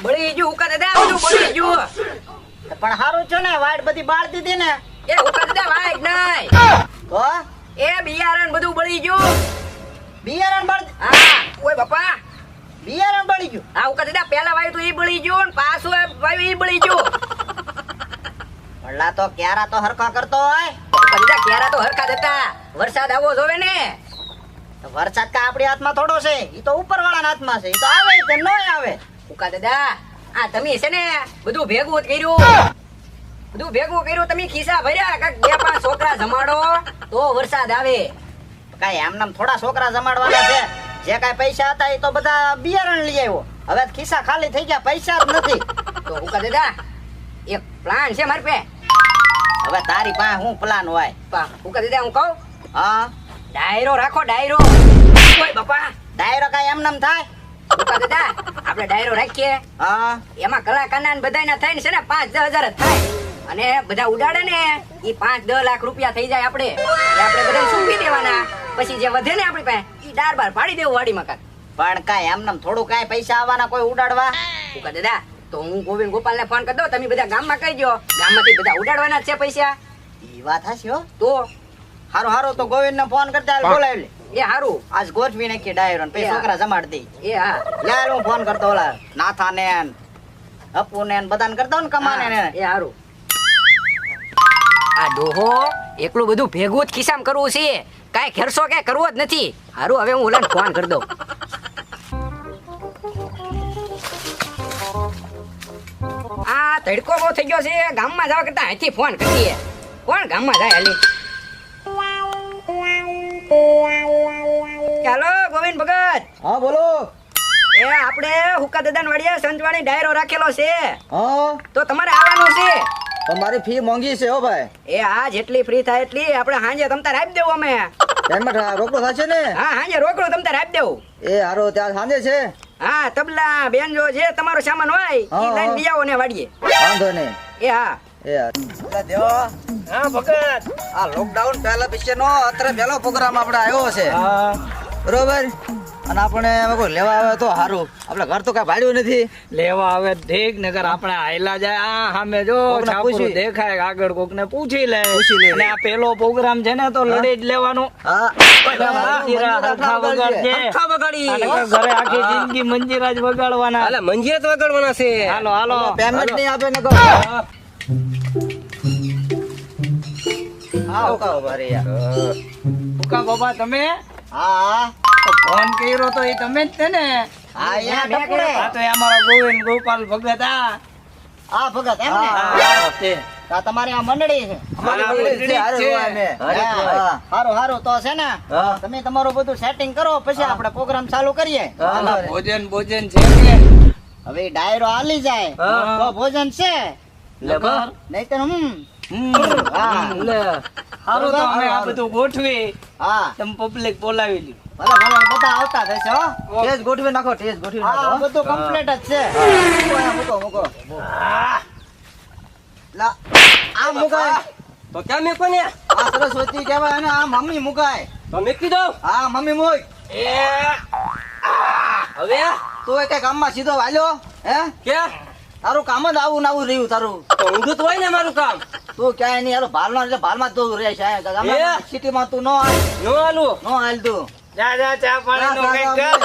બળી ગયું ઉકા દાદા, બધું બળી ગયું. પણ હારું છો ને, વાઈટ બધી બાળ દીધી ને. એ ઉકા દાદા વાય નહીં. તો એ બિયારણ બધું બળી ગયું. બિયારણ બળ હા, ઓય બાપા. બિયારણ બળી ગયું. હા ઉકા દાદા, પહેલા વાયું તો ઈ બળી ગયું ને પાછું વાયું ઈ બળી ગયું. ભલા તો ક્યારા તો હરખા કરતો હોય. ઉકા દાદા ક્યારા તો હરખા દેતા. વરસાદ આવવો જોવે ને. તો વરસાદ કા આપણી હાથમાં થોડો છે, ઈ તો ઉપરવાળાના હાથમાં છે. ઈ તો આવે કે ન આવે. ઉકા દાદા, આ તમે છે ને બધું ભેગું જ કર્યું. બધું ભેગું કર્યું, તમે ખિસ્સા ભર્યા કાક 2-5 છોકરા જમાડો તો વરસાદ આવે. કાઈ એમનામ થોડા છોકરા જમાડવાના છે. જે કાઈ પૈસા હતા એ તો બધા બિયારણ લઈ આવ્યો. હવે ખિસ્સા ખાલી થઈ ગયા, પૈસા જ નથી. તો ઉકા દાદા, એક પ્લાન છે મારી પે. હવે તારી પાસે હું પ્લાન હોય? ઉકા દાદા હું કહું, હા, ડાયરો રાખો, ડાયરો. ઓય બાપા, ડાયરો કાઈ એમનામ થાય? ઉકા દાદા આપણે ડાયરો રાખીએ. હા, એમાં કલાકારના બધાના થઈને છે ને 5-10 હજાર જ થાય. અને બધા ઉડાડે ને ઈ 5-10 લાખ રૂપિયા થઈ જાય. આપણે આપણે બધાને સૂંઘી દેવાના. પછી જે વધે ને આપણી પાસે ઈ ડાર બાર પાડી દેવું વાડીમાં કાક. પણ કાઈ એમનામ થોડું કાઈ પૈસા આવવાના કોઈ ઉડાડવા? ઉકા દાદા, તો હું ગોવિંદ ગોપાલને ફોન કરી દઉં, તમે બધા ગામમાં કહી દો. ગામમાંથી બધા ઉડાડવાના જ છે પૈસા. ઈ વાત હશે હો. તો હારું હારું, તો ગોવિંદને ફોન કરતા હાલ બોલાવી લે. એ હારું. આજ ગોઠવી નાખી ડાયરો ને પછી છોકરા જમાડ દે. એ હા, લે હું ફોન કરતો ઓલા નાથાને ને અપુને ને બધાને કરતો ને કમાને ને. એ હારું. આ ડોહો એકલું બધું ભેગું જ ખિસ્સામાં કરવું છે, કાંઈ ખેરસો કે કરવો જ નથી. હારું, હવે હું ઓલાને ફોન કરી દઉં. આ તડકો બહુ થઈ ગયો છે, ગામમાં જવા કરતા અહીંથી ફોન કરીએ. કોણ ગામમાં જાય હાલી? ચાલો ગોવિંદ ભગત. હા બોલો. એ આપણે હુકા દાદાની વાડીએ સંતવાણી ડાયરો રાખેલો છે, હા, તો તમારે આવવાનું છે. તમારી ફી મોંઘી છે હો ભાઈ. એ આ જેટલી ફ્રી થાય એટલી આપણે હાંજે તમ તાર આપી દેવું અમે. પેમેન્ટ રોકડો થશે ને? હા, હાંજે રોકડો તમ તાર આપી દેવું. એ હારો ત્યાં સાંજે છે. હા, તબલા બેનજો જે તમારો સામાન હોય ઈ હા, લઈને લઈ આવો ને વાડીએ. વાંધો નહીં. એ હા. એ દેવો. હા ભગત. આ લોકડાઉન પહેલા પછીનો અત્યારે પહેલો પ્રોગ્રામ આપણે આવ્યો છે. બરોબર. અને આપણે હવે કોઈ લેવા આવે તો સારું. આપણે ઘર તો કઈ ભાડ્યું નથી. લેવા આવે ઠીક, નગર આપણે આયલા જાય. આ સામે જો કોકને છાપરું પૂછી. દેખાય, આગળ કોક ને પૂછી લે. પૂછી લે. અને આ પેલો પ્રોગ્રામ છે ને તો લડી જ લેવાનો. હા. મંજીરા હરખા વગાડજે. હરખા વગાડી. અને ઘરે આખી જિંદગી મંજીરા જ વગાડવાના. અલા મંજીરા તો વગાડવાના છે. હાલો હાલો. પેમેન્ટ નહીં આપે ને કહો. હા ઉકા ઉભા રે યાર. ઉકા બાબા તમે હા ફોન કર્યો તો એ તમે જ છે ને? હા યા ટપુડે. આ તો એ અમારો ગોવિંદ ગોપાલ ભગત. હા ભગત એમ ને. હા, તે. આ તમારી આ મંડળી છે. અમારી હા, મંડળી છે. હારે છે. જોવા અમે. હા, હારું હારું, તો છે ને હા. તમે તમારું બધું સેટિંગ કરો પછી આપણે પ્રોગ્રામ ચાલુ કરીએ. વાંધો નહીં. ભોજન ભોજન છે કે? હવે ડાયરો હાલી જાય હા. તો ભોજન છે, લગર? નહીતર હા લે. હારું તો અમે આ બધું ગોઠવી. હા તમે પબ્લિક બોલાવી લી. ભલે ભલે બધા આવતા રહેશે હો. ટેસ્ટ ગોઠવી નાખો, ટેસ્ટ ગોઠવી હા નાખો. બધું કમ્પ્લીટ જ છે. મૂકો મૂકો. લા, આ મુકાય. તો ક્યાં મેં કોને? આ સરસ્વતી કહેવાય અને આ મમ્મી મુકાય. તો મેકી દો. હા મમ્મી મુક. હવે તું એ કઈ કામમાં સીધો વાલ્યો હે? કે તારું કામ જ આવું ને આવું રહ્યું તારું. તો ઊંધું તો હોય ને મારું કામ. તું ક્યાંય નહીં હાલો ભાલનો એટલે ભાલમાં જ તું રહે છે. સિટીમાં તું નો હાલ, નો આલું. નો હાલ તું. જા જા ચા પાણી નો કઈક કર.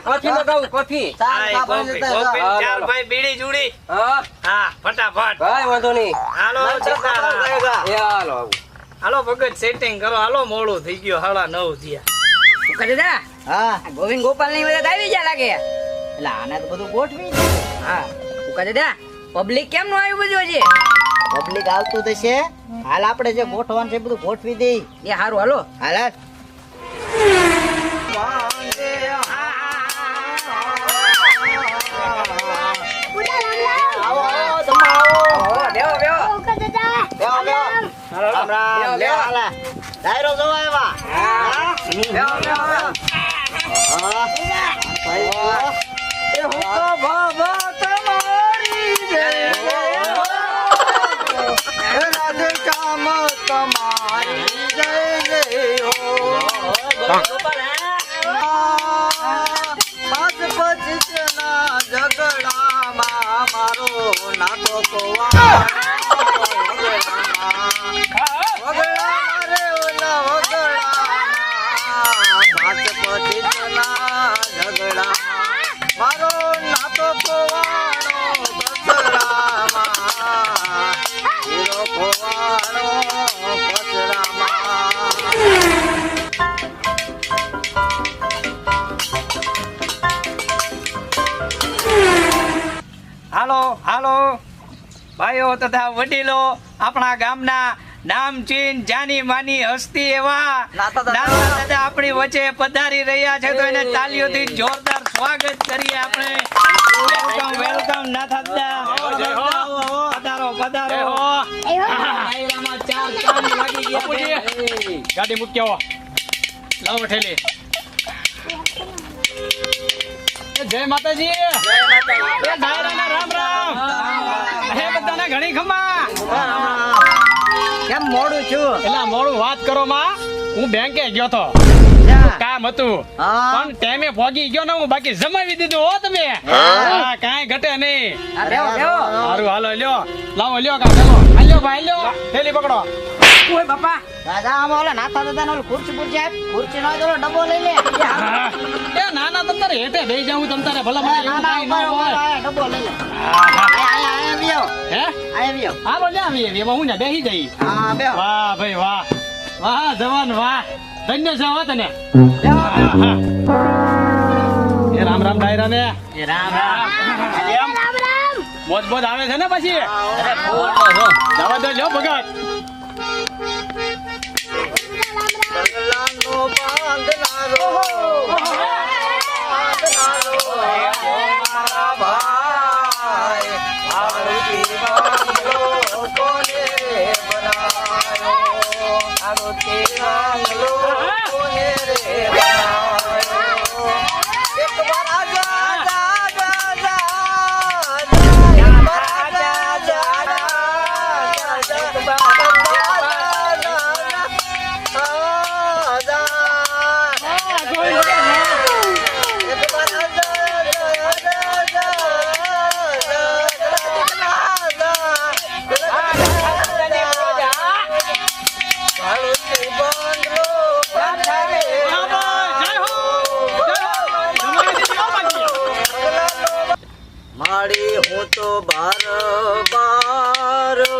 કોફી મગાવું કોફી. ચાલ, આય, ચા પાણી કોફી, લેતા જા. કોફી, હા, ચાલ હાલો. ભાઈ બીડી જુડી. હા હા ફટાફટ. ભાઈ વાંધો નહીં. હાલો જતા. એ હાલો આવું. હાલો ભગત સેટિંગ કરો. હાલો મોડું થઈ ગયું, 9:30 થયા. શું કરે દાદા? હા આ ગોવિંદ ગોપાલ ની મદદ આવી ગયા લાગે. એટલે આને તો બધું ગોઠવી દે. હા શું કરે દાદા? પબ્લિક કેમ નું આવ્યું બધું હજી? પબ્લિક આવતું તો છે. હાલ આપણે જે ગોઠવાનું છે એ બધું ગોઠવી દે. એ હારું હાલો. હાલ હાલ. આવો આવો તમે આવો. બેહો બેહો. બેહો બેહો. રામ રામ. લે હાલે. ડાયરો જોવા આવ્યા. હા? બેહો બેહો. હા. ભાઈ એ હું તો બાબા તમારી જય. હે રાધે કામ તમારી જય જય હો. પાંચ પચીસના ઝઘડામાં નાતો કોવા વગડા રે ઓલા વગડા સાત પછી ઝઘડા મારો નાતો કોવાણો બસડામાં હીરો કોવાણો બસડામાં હાલો હાલો ભાઈઓ તથા વડીલો, આપણા ગામના નામચીન જાની માની હસ્તી એવા નાતા દાદા. નાતા દાદા આપણી વચ્ચે પધારી રહ્યા છે, તો એને તાલીઓથી જોરદાર સ્વાગત કરીએ આપણે. વેલકમ વેલકમ નાતા દાદા. પધારો પધારો. ડાયરામાં ચાર ચાંદ લાગી ગયા છે. ગાડી મૂક્યો લાવો ઠેલી. જય માતાજી. એ ડાયરાના રામ રામ. હે બધાને ઘણી ખમા. કેમ મોડું છું? એલા મોડું વાત કરો માં, હું બેંકે ગયો તો કામ હતું હા. પણ ટાઈમે પહોંચી ગયો ને હું, બાકી જમાવી દીધું હો તમે. હા કાંઈ ઘટે નહીં. આ બેહો બેહો. સારું હાલો લ્યો, લાવો લ્યો કા ચાલો. હાલ્યો ભાઈ લ્યો, થેલી પકડો. ઓય બાપા. દાદા આમાં ઓલા નાતા દાદા ઓલી ખુરશી પૂરજી આપ, ખુરશી નો ઓલો ડબ્બો લઈ લે. હા. એ નાના તમ તારે હેઠે બેહી જાઉં તમ તારે ભલા મને એવું કાંઈ ન હોય. ડબ્બો લઈ લે. હા, હા. આયા આવ્યો. હે આયા આવ્યો. હાલો લ્યા આવીએ એમાં હું ને બેસી જઈ. હા બેહો. વાહ ભાઈ વાહ, વાહ જવાન વાહ, ધન્ય છે હો તને. એ રામ રામ ડાયરા ને. એ રામ રામ. એમ મોજ મોજ આવે છે ને પછી. અરે ફૂલ તો જો. જવા દો લ્યો ભગત. બંગલાનો બાંધનારો મારા ભાઈ આરતી બાંધો કોને બનાયો આરતી બાંધો કોને રે બનાયો એક વાર આજા મારી હું તો બાર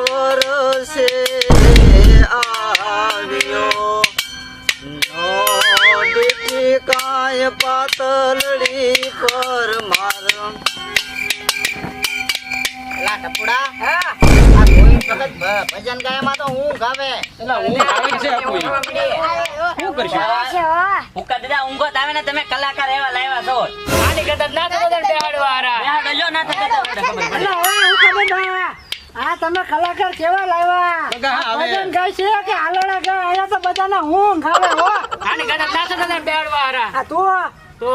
વરસે આવ્યો નો દીઠી કાય પાતલડી પર માર લા ટપુડા. હા. આ કોઈ વખત ભજન ગાયમાં તો હું ગાવે. એલા હું આવે છે આપું. શું કરશું? હુક્કા દાદા ઊંઘો તો આવે ને, તમે કલાકાર એવા લાવ્યા છો. આની કરતા ના થતા બેહાડવા હારા. બેહાડો જો ના થતા તો ખબર પડે. આ તમે કલાકાર કેવા લાવ્યા? બગા હવે. ભજન ગાય છે કે હાલડા ગાય? અહીંયા તો બધાને ઊંઘ આવે હો. આની કરતા ના થતા બેહાડવા હારા. આ તું તો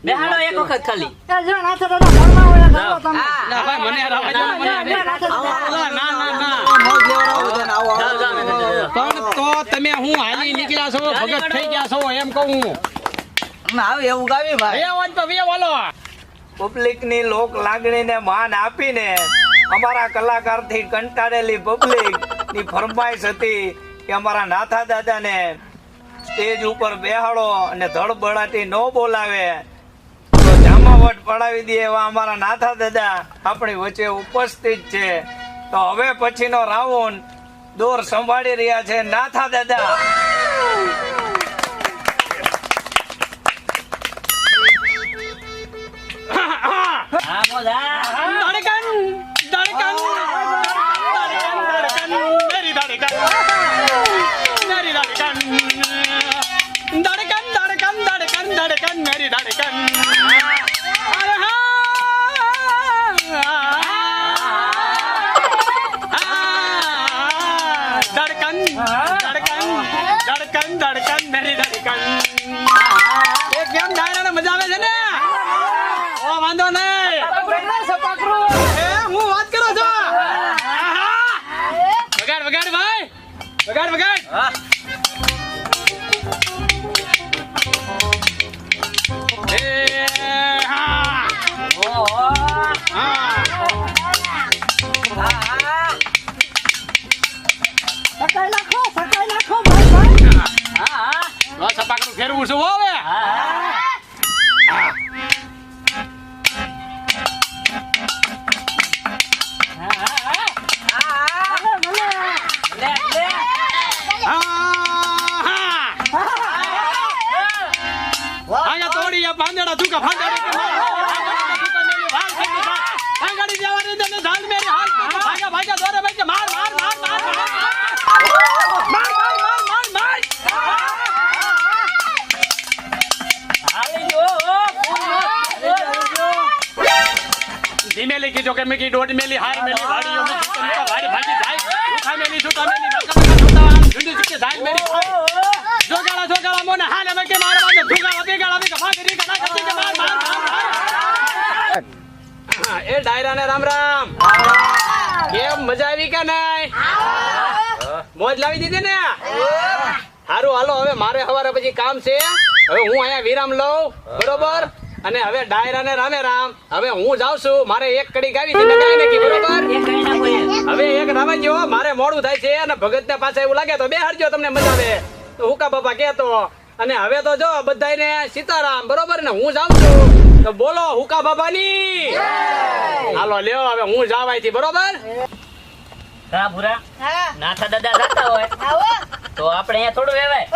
બેહાડો એક વખત ખાલી. એ જો નાથા દાદા ઘરમાં હોય ગાવો તમે. હા. ના ભાઈ મને યાર આવવા દો ને, મને ના, નહીં. નાથા દાદા. ના ના ના. મોજ લેવડાવો છે ને આવો જાઓ, જાઓ, જાઓ, જાઓ. પણ તો તમે હું હાલી નીકળ્યા છો, ભગત થઈ ગયા છો એમ કહું. આવે એવું ગાવી ભાઈ. એ વાન તો વે વાલો. પબ્લિકની લોક લાગણીને માન આપીને અમારા કલાકારથી કંટાળેલી પબ્લિક ની ફરમાઈશ હતી કે અમારા નાથા દાદાને સ્ટેજ ઉપર બેહાડો અને ધડબડાટી ન બોલાવે તો જામાવટ પડાવી દે એવા અમારા નાથા દાદા આપણી વચ્ચે ઉપસ્થિત છે. તો હવે પછીનો રાઉન્ડ દોર સંભાળી રહ્યા છે નાથા દાદા. હા મોજા. ધડકન ધડકન ધડકન મેરી ધડકન મેરી ધડકન ધડકન ધડકન ધડકન ધડકન મેરી ધડકન. અરે ધડકન ધડકન ધડકન ધડકન મેરી ધડકન. એ કેમ ડાયરાને મજા આવે છે ને? ઓ વાંધો નહીં. એ હું વાત કરો છો. વગાડ વગાડ ભાઈ, વગાડ વગાડ. એ હા. હા. ફેરવું છું હો હવે. આયા તોડી પાંદડા તુકા ફાંગાડી કે ફાંગાડી જવાની ને ઝાલ મેરી હાલ ભાગા ભાગા દોરે ભાઈ માર માર માર માર માર માર માર ધીમે લેકી જો કે મેકી દોડ મેલી હાર મેલી વાડીઓ માં સુતા વાડી ભાગી જાય ઉઠા મેલી સુતા મેલી વકમ સુતા ઝુંડી સુકે ઝાલ મેરી જોગાળા મોને હાલ અમે કે માર બાજુ ધુગાળા બેગાળા બે કફા કરી કના કરતી કે માર માર માર એ ડાયરા ને રામ રામ કેમ મજા આવી કે નહીં મોજ લાવી દીધી ને હારું હાલો હવે મારે સવારે પછી કામ છે હવે હું અહીંયા વિરામ લઉં બરોબર અને હવે ડાયરા ને રામે રામ હવે હું જાઉં છું મારે એક કડી ગાવી છે ગાય નાખી બરોબર હવે એક રાવજો મારે મોડું થાય છે અને ભગત ને પાછા એવું લાગે તો બે હરજો તમને મજા આવે તો હુકા બાપા કેતો અને હવે તો જો બધાને સીતારામ બરોબર ને હું જાઉં છું તો બોલો હુકા બાપાની હાલો લ્યો હવે હું જાવાય થી બરોબર હા ભૂરા નાથા દાદા જાતા હોય તો આપણે અહીંયા થોડું વેવાય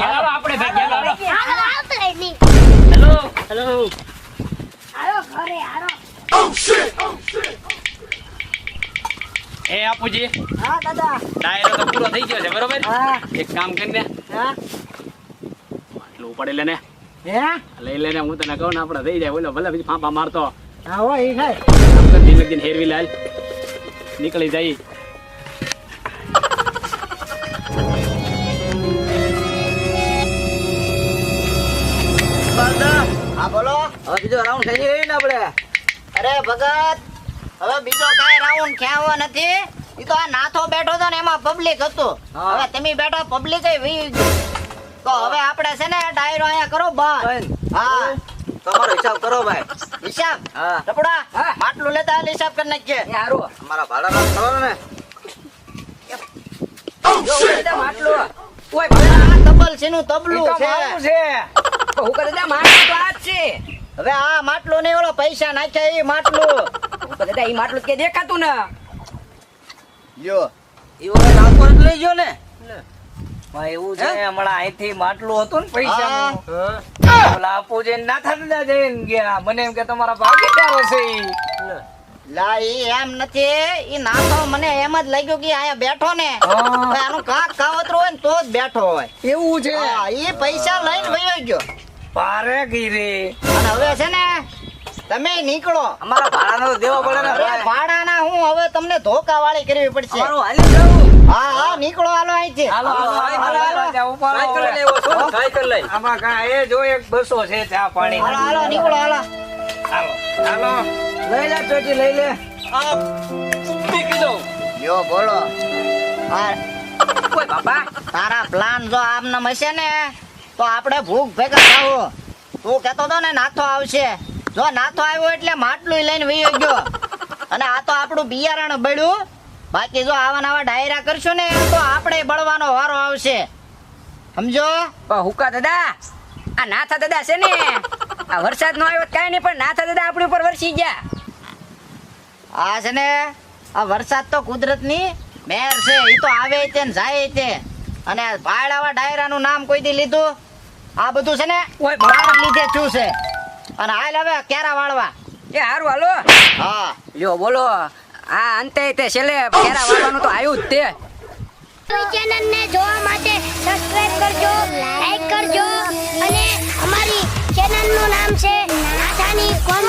હાલો આપણે ભાઈ હેલો એ આપુજી હા દાદા ડાયરો તો પૂરો થઈ ગયો છે બરોબર હા એક કામ કરીને હા આટલું પડે લે ને હે લઈ લેને હું તને કહું ને આપણે થઈ જાય બોલો ભલે પછી ફાંફા મારતો હા હો ઈ થાય ધીમે ધીમે હેરવી લાલ નીકળી જાય હા બોલો. હવે બીજો રાઉન્ડ થઈ ગયો ને આપણે. અરે ભગત હવે બીજો કાંઈ રાઉન્ડ ખ્યાવો નથી. ઈ તો આ નાથો બેઠો હતો ને એમાં પબ્લિક હતું. હા. હવે તમે બેઠા પબ્લિક તો હવે આપણે છે ને ડાયરો અહીંયા કરો બંધ. હા તમારો હિસાબ કરો ભાઈ. હિસાબ હા. ટપડા હા. માટલું લેતા હાલ હિસાબ કરી નાખીએ. એ હારું અમારા ભાડા કરો ને. જો ઉડતા માટલું ઓય આ તબલ સીનું તબલું છે. હું કરે દા માટલું તો આ જ છે હવે આ માટલું નહીં ઓલો પૈસા નાખ્યા ઈ માટલું. હું કરે દા ઈ માટલું કે દેખાતું ને લ્યો ઈવો નાખો એટલે લઈ ગયો ને. એવું છે હમણાં અહીંથી માટલું હતું ને પૈસા ઓલા આપુજી નાથા દાદા જઈને ગયા મને એમ કે તમારા ભાગીદારો છે ઈ. લા ઈ એમ નથી. ઈ નાથો મને એમ જ લાગ્યું કે અહીંયા બેઠો ને હવે આનું કાક કાવતરું હોય ને તો જ બેઠો હોય. એવું છે હા, ઈ પૈસા લઈને વયો ગયો. પારે ગીરી અને હવે છે ને તમે નીકળો. અમારા ભાડાનો તો દેવો પડે ને અરે ભાઈ. ભાડાના હું હવે તમને ધોકા વાળી કરવી પડશે. અમારું હાલી જવું. હા હા નીકળો હાલો અહીંથી. હાલો, હાલો, હાલો, હાલો. રાજા ઉપાડો સાયકલ હવે. લઈ આવ્યો છું ને, સાયકલ લઈ. આમાં કાંઈ એ જો એક બસો છે ચા પાણી હાલો હાલો નીકળો હાલો. હાલો હાલો લઈ લે ચોટી લઈ લે. યો બોલો. આ ઓય બાપા તારા પ્લાન જો આમનામ હશે ને તો આપણે ભૂખ ભેગા થાવું. તું કહેતો તો ને નાથો આવશે. જો નાથો આવ્યો એટલે માટલું લઈને વયો ગયો. અને આ તો આપણું બિયારણ બળ્યું. બાકી જો આવા નવા ડાયરા કરશું ને તો આપણે બળવાનો વારો આવશે. સમજો? હુકા દાદા આ નાથા દાદા છે ને આ વરસાદ નો આવ્યો કાઈ નહીં પણ નાથા દાદા આપણી ઉપર વરસી ગયા આ છે ને આ વરસાદ તો કુદરતની મહેર છે. ઈ તો આવે તે ને જાય તે. અને ભાડાવા ડાયરાનું નામ કોઈ દી લીધું? આ બધું છે ને ઓય મારા લીધે થયું છે. અને હાલ હવે કેરા વાળવા. એ હારું હાલો હા લ્યો બોલો આ અંતે તે છેલ્લે કેરા વાળવાનું તો આવ્યું જ તે ચેનલને જોવા માટે સબસ્ક્રાઇબ કરજો, લાઈક કરજો અને અમારી ચેનલનું નામ છે નાથાની કોમેડી.